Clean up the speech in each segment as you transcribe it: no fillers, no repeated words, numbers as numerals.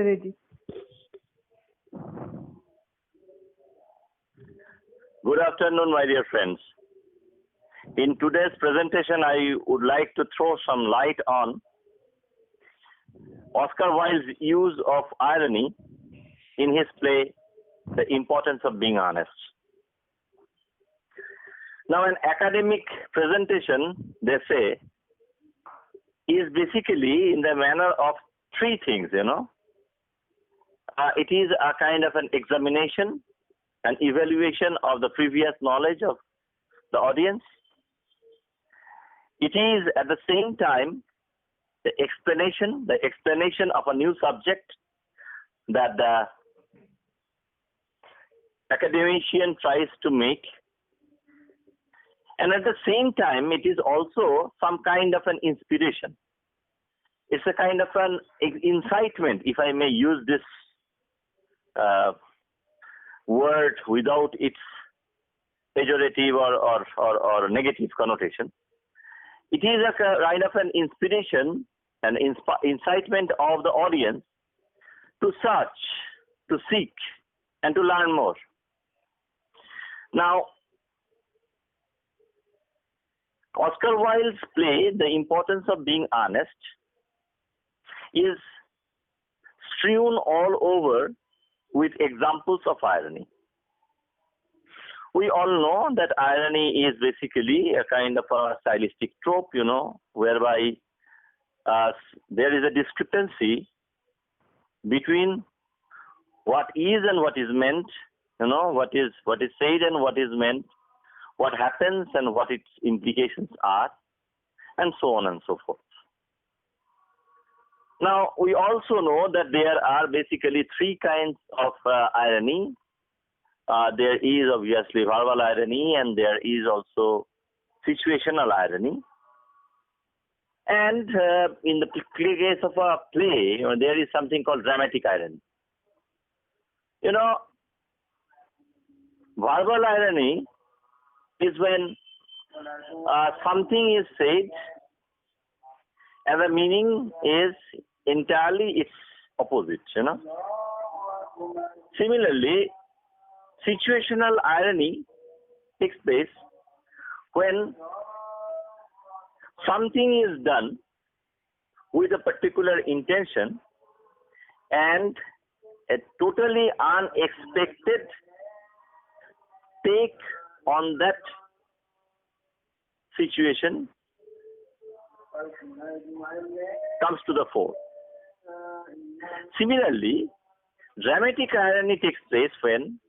ready. Good afternoon, my dear friends. In today's presentation, I would like to throw some light on Oscar Wilde's use of irony in his play, The Importance of Being Honest. Now, an academic presentation, they say, is basically in the manner of three things, It is a kind of an examination, an evaluation of the previous knowledge of the audience. It is at the same time the explanation of a new subject that the academician tries to make. And at the same time, it is also some kind of an inspiration. It's a kind of an incitement, if I may use this word without its pejorative or negative connotation. It is a kind of an inspiration, an incitement of the audience to search, to seek, and to learn more. Now, Oscar Wilde's play, The Importance of Being Honest, is strewn all over with examples of irony. We all know that irony is basically a kind of a stylistic trope, whereby there is a discrepancy between what is and what is meant, what is said and what is meant, what happens and what its implications are, and so on and so forth. Now, we also know that there are basically three kinds of irony. There is obviously verbal irony, and there is also situational irony. And in the case of a play, there is something called dramatic irony. Verbal irony is when something is said and the meaning is entirely its opposite, Similarly, situational irony takes place when something is done with a particular intention and a totally unexpected take on that situation comes to the fore. Similarly, dramatic irony takes place when,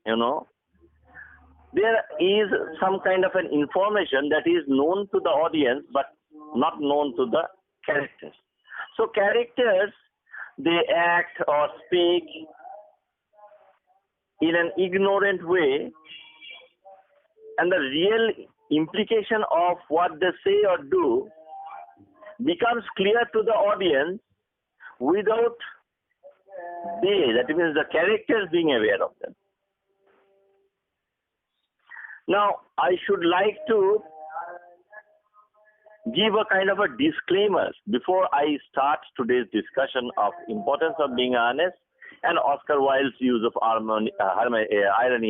there is some kind of an information that is known to the audience but not known to the characters. So characters, they act or speak in an ignorant way, and the real implication of what they say or do becomes clear to the audience without that means the characters being aware of them. Now, I should like to give a kind of a disclaimer before I start today's discussion of importance of being honest and Oscar Wilde's use of irony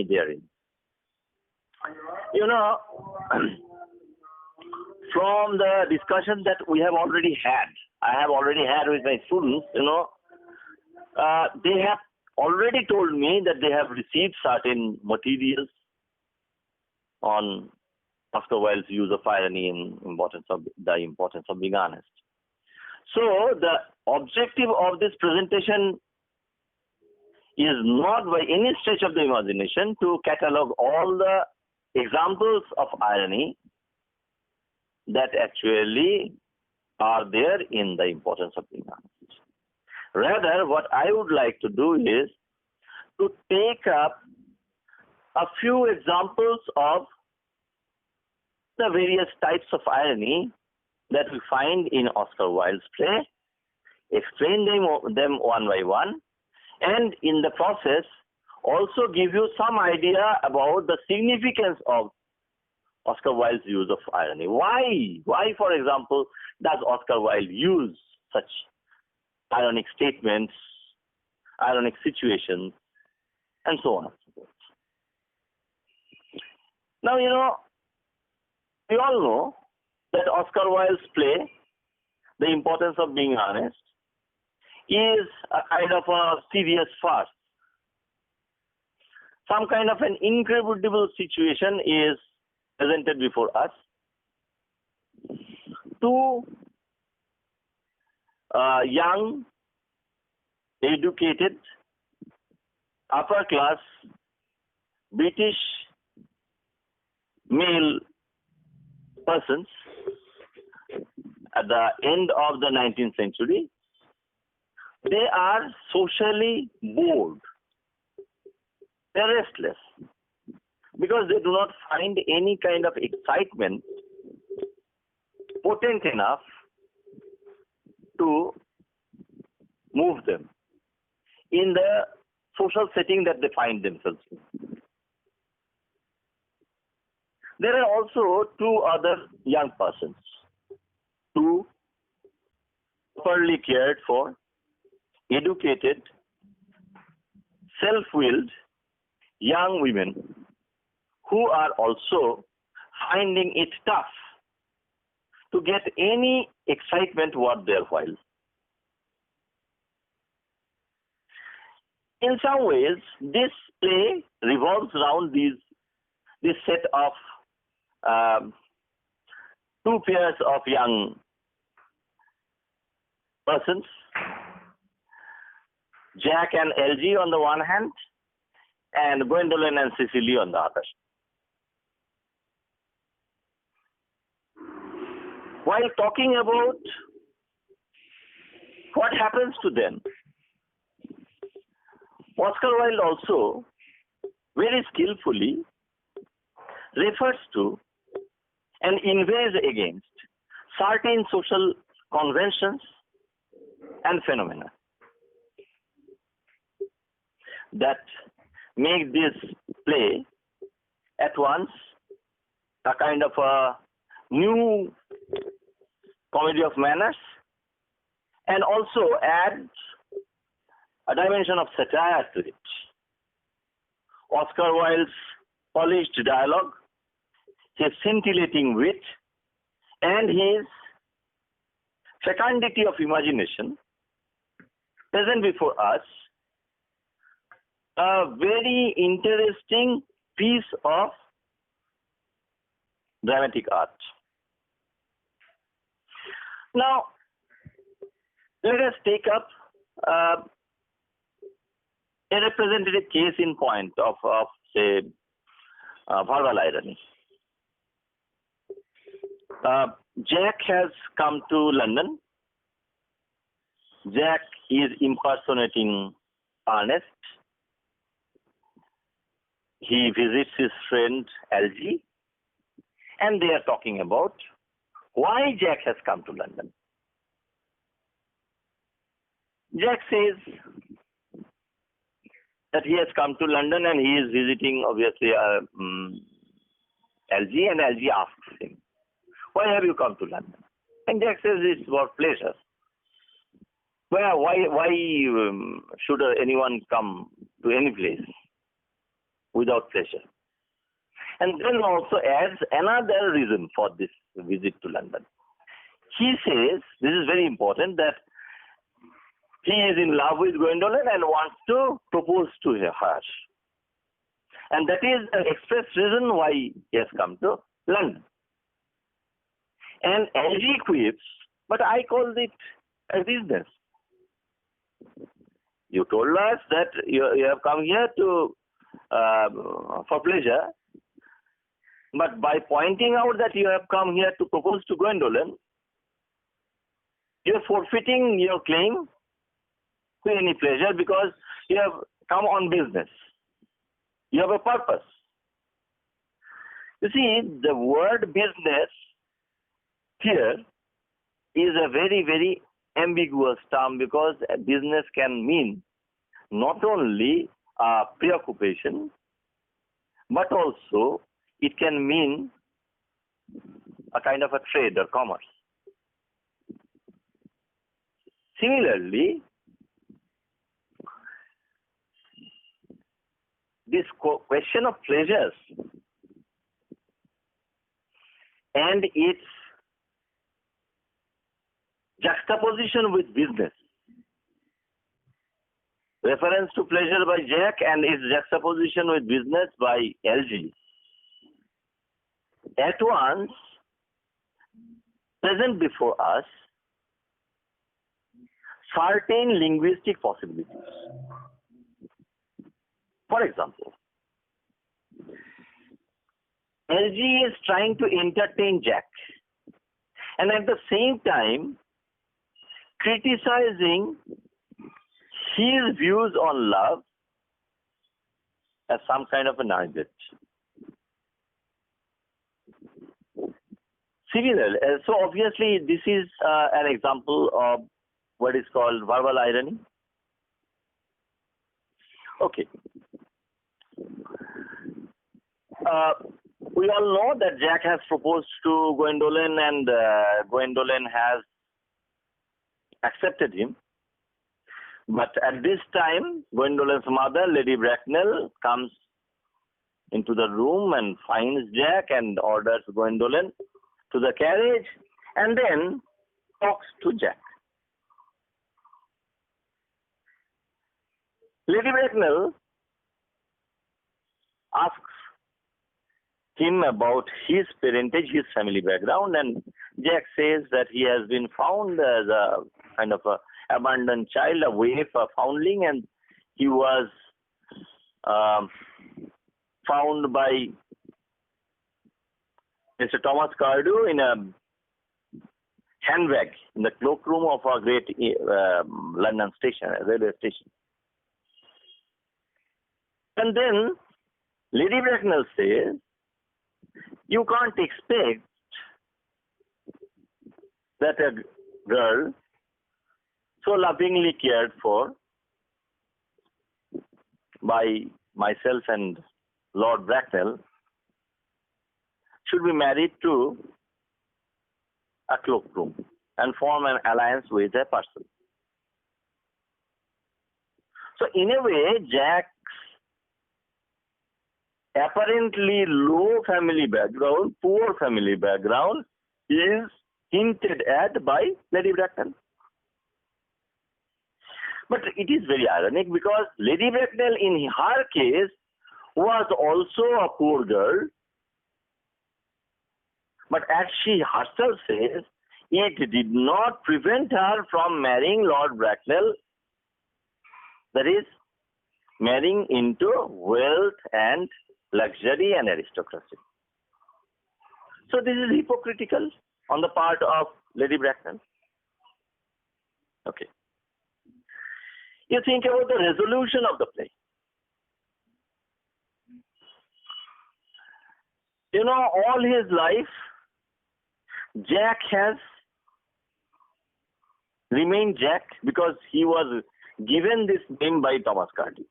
therein. From the discussion that we have already had, I have already had with my students, they have already told me that they have received certain materials on Oscar Wilde's use of irony and the importance of being honest. So the objective of this presentation is not by any stretch of the imagination to catalog all the examples of irony that actually are there in the importance of being honest. Rather, what I would like to do is to take up a few examples of the various types of irony that we find in Oscar Wilde's play, explain them one by one, and in the process also give you some idea about the significance of Oscar Wilde's use of irony. Why, for example, does Oscar Wilde use such ironic statements ironic situations, and so on and so forth. Now, we all know that Oscar Wilde's play, The Importance of Being Honest, is a kind of a serious farce. Some kind of an incredible situation is presented before us. Two young, educated, upper class British male persons at the end of the 19th century, they are socially bored. They're restless because they do not find any kind of excitement potent enough to move them in the social setting that they find themselves in. There are also two other young persons, two properly cared for, educated, self-willed young women who are also finding it tough to get any excitement worth their while. In some ways, this play revolves around this set of two pairs of young persons, Jack and LG on the one hand, and Gwendolyn and Cecily on the other. While talking about what happens to them, Oscar Wilde also very skillfully refers to and inveighs against certain social conventions and phenomena that make this play at once a kind of a new comedy of manners and also adds a dimension of satire to it. Oscar Wilde's polished dialogue, his scintillating wit, and his fecundity of imagination present before us a very interesting piece of dramatic art. Now, let us take up a representative case in point of say, verbal irony. Jack has come to London. Jack is impersonating Earnest. He visits his friend LG, and they are talking about why Jack has come to London. Jack says that he has come to London and he is visiting, obviously, LG, and LG asks him, "Why have you come to London?" And Jack says, "It's for pleasure." Well, why should anyone come to any place without pleasure? And then also adds another reason for this visit to London. He says, this is very important, that he is in love with Gwendolyn and wants to propose to her. And that is the express reason why he has come to London. And LG quips, "But I called it a business. You told us that you have come here to for pleasure, but by pointing out that you have come here to propose to Gwendolyn, you are forfeiting your claim to any pleasure because you have come on business. You have a purpose." You see, the word business here is a very, very ambiguous term, because business can mean not only a preoccupation, but also it can mean a kind of a trade or commerce. Similarly, this question of pleasures and its juxtaposition with business. Reference to pleasure by Jack and its juxtaposition with business by LG at once present before us certain linguistic possibilities. For example, LG is trying to entertain Jack and at the same time criticizing his views on love as some kind of a narrative. Similarly, so obviously this is an example of what is called verbal irony. Okay. We all know that Jack has proposed to Gwendolen and Gwendolen has accepted him. But at this time, Gwendolen's mother, Lady Bracknell, comes into the room and finds Jack and orders Gwendolen to the carriage and then talks to Jack. Lady Bracknell asks him about his parentage, his family background, and Jack says that he has been found as a kind of a abandoned child, a waif, a foundling, and he was found by Mr. Thomas Cardew in a handbag in the cloakroom of a great London station, railway station. And then Lady Bracknell says, you can't expect that a girl so lovingly cared for by myself and Lord Bracknell should be married to a cloakroom and form an alliance with a person. So in a way, Jack's apparently low family background, poor family background is hinted at by Lady Bracknell. But it is very ironic because Lady Bracknell in her case was also a poor girl, but as she herself says, it did not prevent her from marrying Lord Bracknell, that is, marrying into wealth and luxury and aristocracy. So this is hypocritical on the part of Lady Bracknell. Okay. You think about the resolution of the play. You know, all his life, Jack has remained Jack because he was given this name by Thomas Cardew.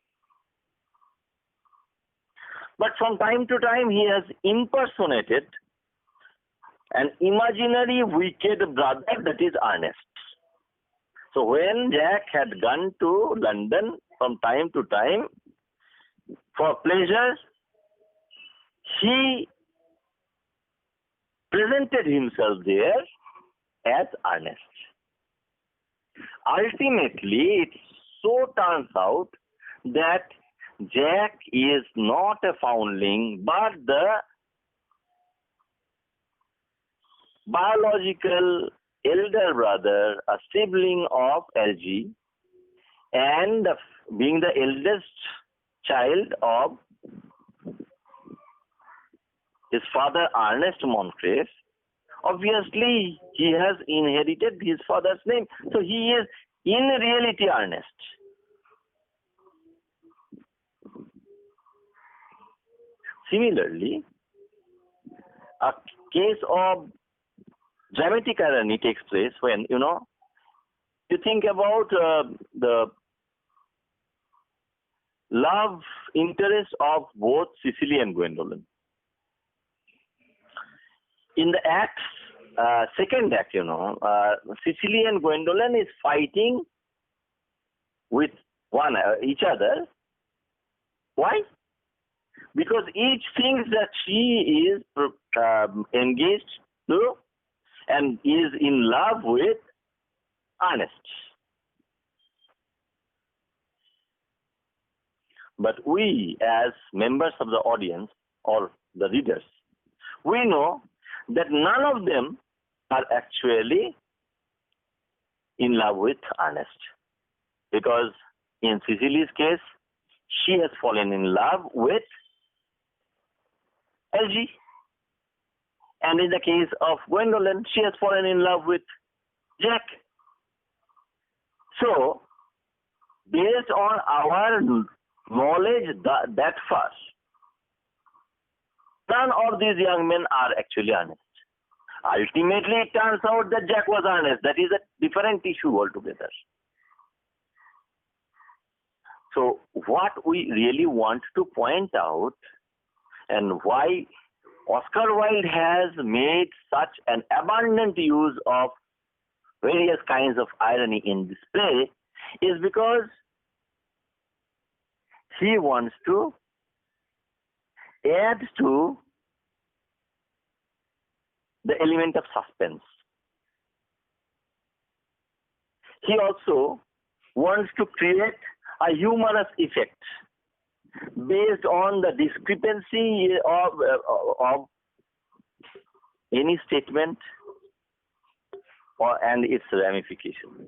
But from time to time, he has impersonated an imaginary wicked brother, that is Earnest. So when Jack had gone to London from time to time for pleasure, he presented himself there as Earnest. Ultimately, it so turns out that Jack is not a foundling, but the biological elder brother, a sibling of LG, and being the eldest child of his father Earnest Moncrief, obviously he has inherited his father's name. So he is in reality Earnest. Similarly, a case of dramatic irony takes place when, you think about the love interest of both Cecily and Gwendolen. In the act, second act, Cecily and Gwendolen is fighting with each other. Why? because each thinks that she is engaged to and is in love with Earnest. But we, as members of the audience or the readers, we know that none of them are actually in love with Earnest. Because in Cecily's case, she has fallen in love with LG. And in the case of Gwendolyn, she has fallen in love with Jack. So, based on our knowledge that first, none of these young men are actually Earnest. Ultimately, it turns out that Jack was Earnest. That is a different issue altogether. So, what we really want to point out and why Oscar Wilde has made such an abundant use of various kinds of irony in this play is because he wants to add to the element of suspense. He also wants to create a humorous effect based on the discrepancy of any statement and its ramification,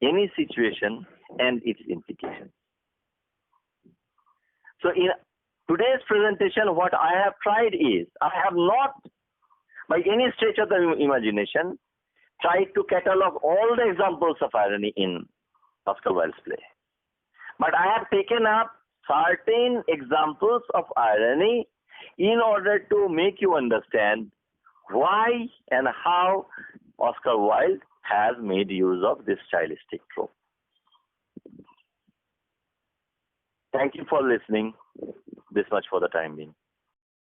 any situation and its implications. So in today's presentation, what I have tried is, I have not, by any stretch of the imagination, tried to catalog all the examples of irony in Oscar Wilde's play. But I have taken up certain examples of irony in order to make you understand why and how Oscar Wilde has made use of this stylistic trope. Thank you for listening. This much for the time being.